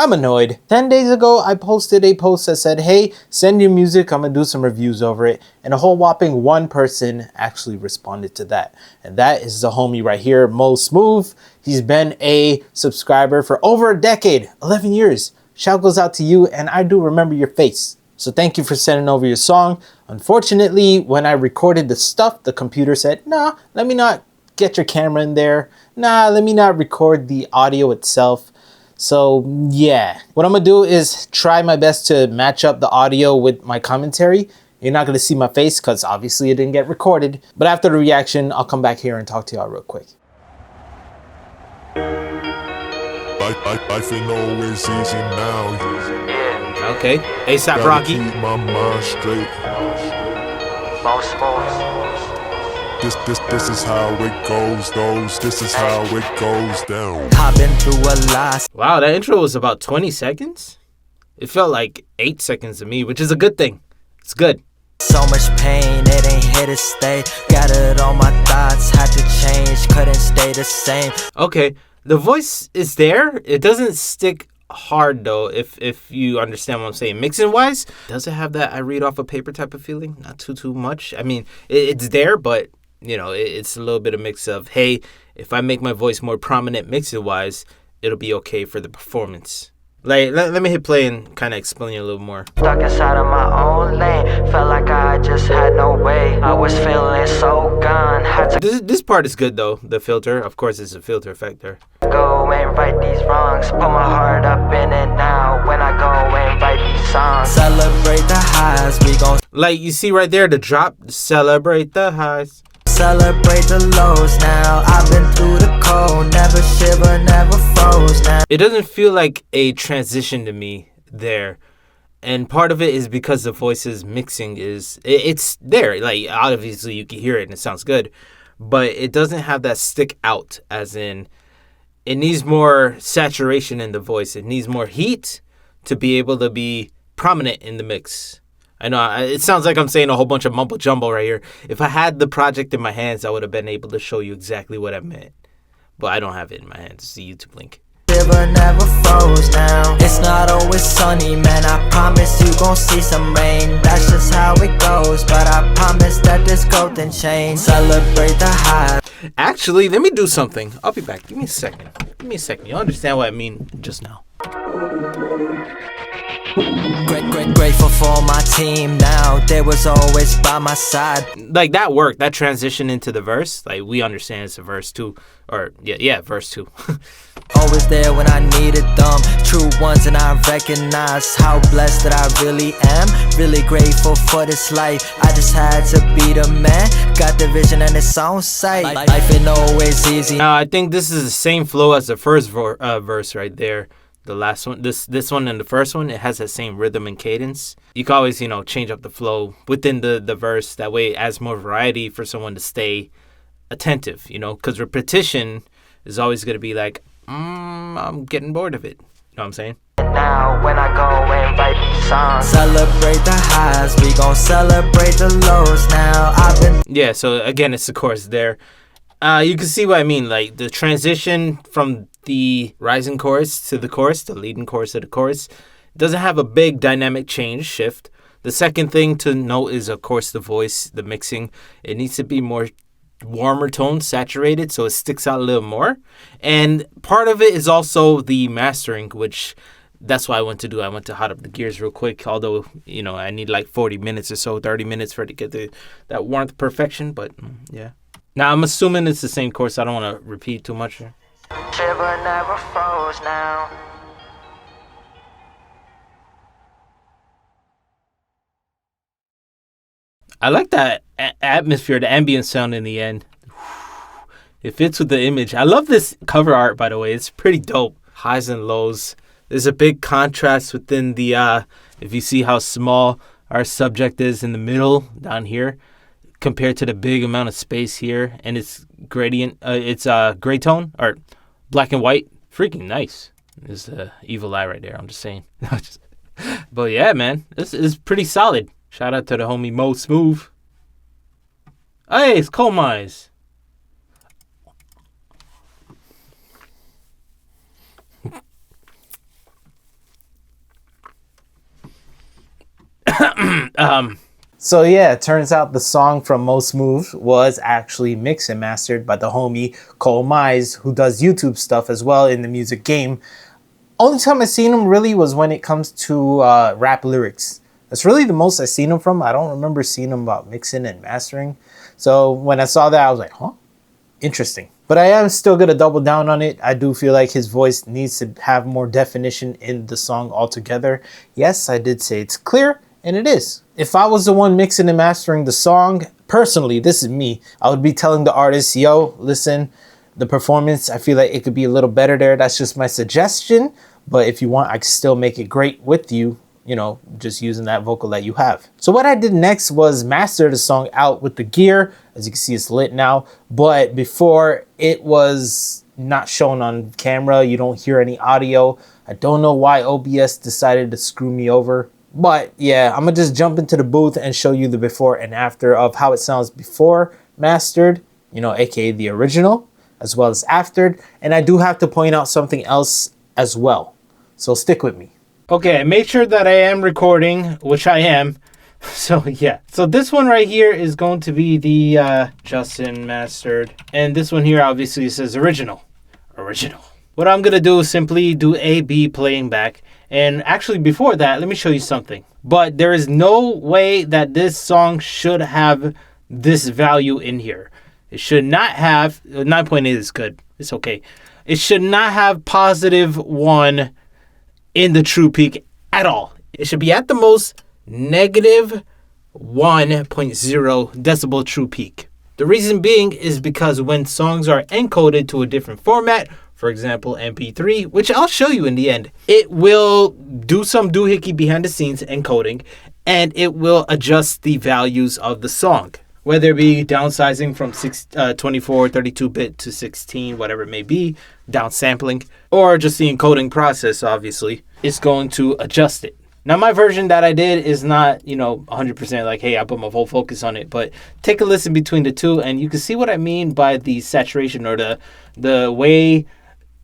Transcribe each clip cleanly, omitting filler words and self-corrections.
I'm annoyed. 10 days ago, I posted a post that said, hey, send your music, I'm gonna do some reviews over it. And a whole whopping one person actually responded to that. And that is the homie right here, Mo Smooth. He's been a subscriber for over a decade, 11 years. Shout goes out to you, and I do remember your face. So thank you for sending over your song. Unfortunately, when I recorded the stuff, the computer said, nah, let me not get your camera in there. Nah, let me not record the audio itself. So yeah, what I'm gonna do is try my best to match up the audio with my commentary. You're not gonna see my face because obviously it didn't get recorded. But after the reaction, I'll come back here and talk to y'all real quick. Life ain't always easy now. Okay, ASAP Rocky. Keep my mind straight. This is how it goes. This is how it goes down. I've been through a lot. Wow, that intro was about 20 seconds. It felt like 8 seconds to me, which is a good thing. It's good. So much pain, it ain't here to stay. Gathered all my thoughts, had to change, couldn't stay the same. Okay, the voice is there. It doesn't stick hard though, if you understand what I'm saying. Mixing wise, does it have that I read off a paper type of feeling? Not too much. I mean, it's there, but you know, it's a little bit of mix of, hey, if I make my voice more prominent mixing wise, it'll be okay for the performance. Like, let me hit play and kind of explain it a little more. Stuck inside of my own lane, felt like I just had no way. I was feeling so gone, had to This part is good though, the filter. Of course, it's a filter effect there. go and right these wrongs. Put my heart up in it now when I go and write these songs. Celebrate the highs, we gon' Like, you see right there, the drop, celebrate the highs. celebrate the lows now. I've been through the cold, never shiver, never froze now. It doesn't feel like a transition to me there. And part of it is because the voice's mixing it's there. Like, obviously you can hear it and it sounds good, but it doesn't have that stick out, as in it needs more saturation in the voice. It needs more heat to be able to be prominent in the mix. I know it sounds like I'm saying a whole bunch of mumble jumble right here. If I had the project in my hands, I would have been able to show you exactly what I meant. But I don't have it in my hands. It's the YouTube link. Shiver, never froze now. It's not always sunny, man. I promise you gon' see some rain. That's just how it goes. But I promise that this growth and change. Celebrate the high. Actually, let me do something. I'll be back. Give me a second. You'll understand what I mean just now. Grateful for my team now. They was always by my side. Like, that worked. That transition into the verse. Like, we understand it's a verse 2. Or, yeah, verse 2. Always there when I needed them. True ones, and I recognize how blessed that I really am. Really grateful for this life. I just had to be the man. Got the vision and it's on sight. Life ain't always easy. Now, I think this is the same flow as the first verse right there. The last one, this one and the first one, it has that same rhythm and cadence. You can always, change up the flow within the verse. That way it adds more variety for someone to stay attentive, because repetition is always going to be like, I'm getting bored of it. You know what I'm saying? Now when I go and write these songs, celebrate the highs, we gon' celebrate the lows now. Yeah, so again, it's the chorus there. You can see what I mean, like the transition from the rising chorus to the chorus, the leading chorus to the chorus, doesn't have a big dynamic change shift. The second thing to note is, of course, the voice, the mixing. It needs to be more warmer tone, saturated, so it sticks out a little more. And part of it is also the mastering, which that's what I went to do. I went to hot up the gears real quick, although, I need like 40 minutes or so, 30 minutes for it to get that warmth perfection, but yeah. Now, I'm assuming it's the same chorus. I don't want to repeat too much here. Shiver, never froze now. I like that atmosphere, the ambient sound in the end. It fits with the image. I love this cover art, by the way. It's pretty dope. Highs and lows. There's a big contrast within the, if you see how small our subject is in the middle down here, compared to the big amount of space here, and it's gradient, it's gray tone, or black and white. Freaking nice. There's the evil eye right there, I'm just saying. But yeah, man, this is pretty solid. Shout out to the homie Mo Smooth. Hey, it's Coal Mines. So yeah, it turns out the song from Most Moved was actually mixed and mastered by the homie Cole Mize, who does YouTube stuff as well in the music game. Only time I seen him really was when it comes to rap lyrics. That's really the most I seen him from. I don't remember seeing him about mixing and mastering. So when I saw that, I was like, huh? Interesting. But I am still going to double down on it. I do feel like his voice needs to have more definition in the song altogether. Yes, I did say it's clear. And it is. If I was the one mixing and mastering the song, personally, this is me, I would be telling the artist, yo, listen, the performance, I feel like it could be a little better there. That's just my suggestion. But if you want, I can still make it great with you, you know, just using that vocal that you have. So what I did next was master the song out with the gear. As you can see, it's lit now. But before, it was not shown on camera. You don't hear any audio. I don't know why OBS decided to screw me over. But yeah, I'm gonna just jump into the booth and show you the before and after of how it sounds before mastered, you know, aka the original, as well as after. And I do have to point out something else as well. So stick with me. Okay, I made sure that I am recording, which I am. So yeah, so this one right here is going to be the Justin mastered. And this one here obviously says original. What I'm gonna do is simply do A-B playing back. And actually before that, let me show you something. But there is no way that this song should have this value in here. It should not have, 9.8 is good. It's okay. It should not have +1 in the true peak at all. It should be at the most -1.0 decibel true peak. The reason being is because when songs are encoded to a different format, for example, MP3, which I'll show you in the end, it will do some doohickey behind the scenes encoding, and it will adjust the values of the song. Whether it be downsizing from 24, 32-bit to 16, whatever it may be, downsampling, or just the encoding process, obviously, it's going to adjust it. Now, my version that I did is not, 100% like, hey, I put my full focus on it, but take a listen between the two, and you can see what I mean by the saturation or the way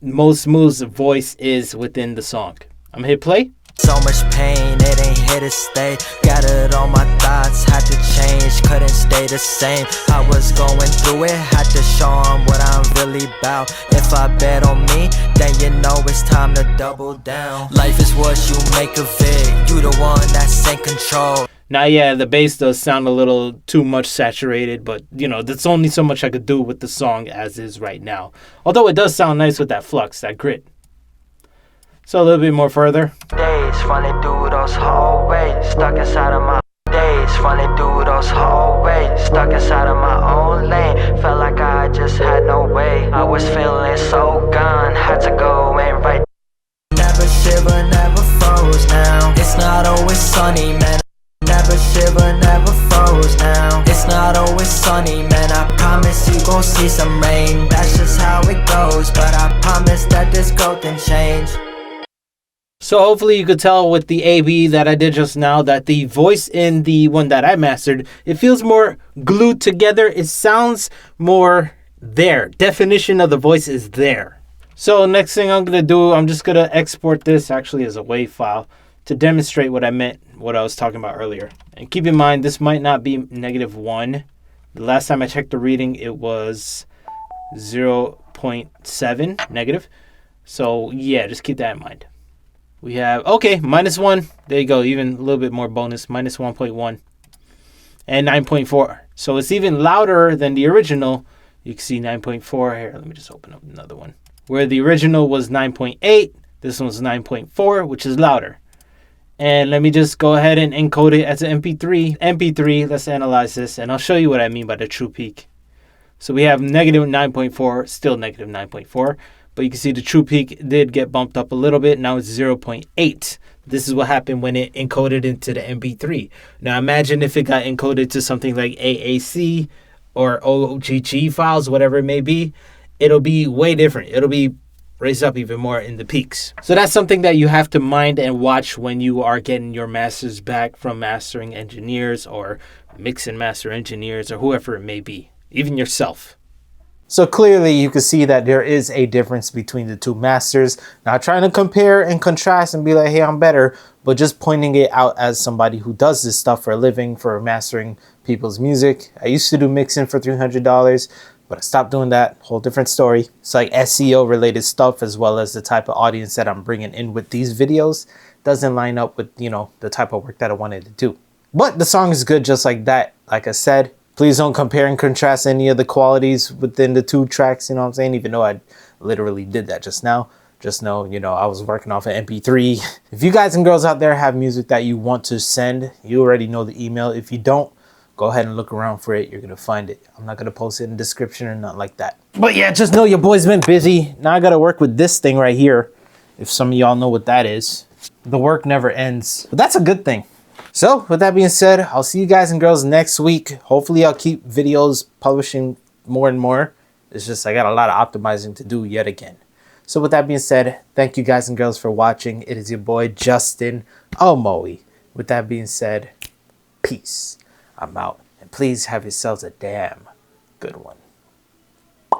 Most Move's voice is within the song. I'm gonna hit play. So much pain, it ain't here to stay. Gathered all my thoughts, had to change, couldn't stay the same. I was going through it, had to show 'em what I'm really about. If I bet on me, then you know it's time to double down. Life is what you make of it, you the one that's in control. Now, yeah, the bass does sound a little too much saturated, but, that's only so much I could do with the song as is right now. Although it does sound nice with that flux, that grit. So a little bit more further. Days running through those hallways, stuck inside of my days running through those hallways, stuck inside of my own lane. Felt like I just had no way. I was feeling so gone, had to go and write. Never shiver, never froze now. It's not always sunny, man. Never shiver, never froze now. It's not always sunny, man. I promise you gon' see some rain. That's just how it goes, but I promise that this growth and change. So hopefully you could tell with the A-B that I did just now that the voice in the one that I mastered, it feels more glued together. It sounds more there. Definition of the voice is there. So next thing I'm going to do, I'm just going to export this actually as a WAV file to demonstrate what I meant, what I was talking about earlier. And keep in mind, this might not be -1. The last time I checked the reading, it was 0.7 negative. So yeah, just keep that in mind. We have, okay, -1. There you go, even a little bit more bonus, -1.1. And 9.4. So it's even louder than the original. You can see 9.4 here. Let me just open up another one. Where the original was 9.8, this one's 9.4, which is louder. And let me just go ahead and encode it as an MP3. MP3, let's analyze this, and I'll show you what I mean by the true peak. So we have -9.4, still -9.4. But you can see the true peak did get bumped up a little bit. Now it's 0.8. This is what happened when it encoded into the MP3. Now imagine if it got encoded to something like AAC or OGG files, whatever it may be. It'll be way different. It'll be raised up even more in the peaks. So that's something that you have to mind and watch when you are getting your masters back from mastering engineers or mix and master engineers or whoever it may be, even yourself. So clearly you can see that there is a difference between the two masters. Not trying to compare and contrast and be like, hey, I'm better, but just pointing it out as somebody who does this stuff for a living, for mastering people's music. I used to do mixing for $300, but I stopped doing that. Whole different story. It's like SEO related stuff, as well as the type of audience that I'm bringing in with these videos doesn't line up with, you know, the type of work that I wanted to do. But the song is good just like that. Like I said, please don't compare and contrast any of the qualities within the two tracks, you know what I'm saying? Even though I literally did that just now. Just know, you know, I was working off an MP3. If you guys and girls out there have music that you want to send, you already know the email. If you don't, go ahead and look around for it. You're going to find it. I'm not going to post it in the description or nothing like that. But yeah, just know your boy's been busy. Now I got to work with this thing right here. If some of y'all know what that is. The work never ends. But that's a good thing. So with that being said, I'll see you guys and girls next week. Hopefully I'll keep videos publishing more and more. It's just I got a lot of optimizing to do yet again. So with that being said, thank you guys and girls for watching. It is your boy Justin Omoe. With that being said, peace. I'm out. And please have yourselves a damn good one.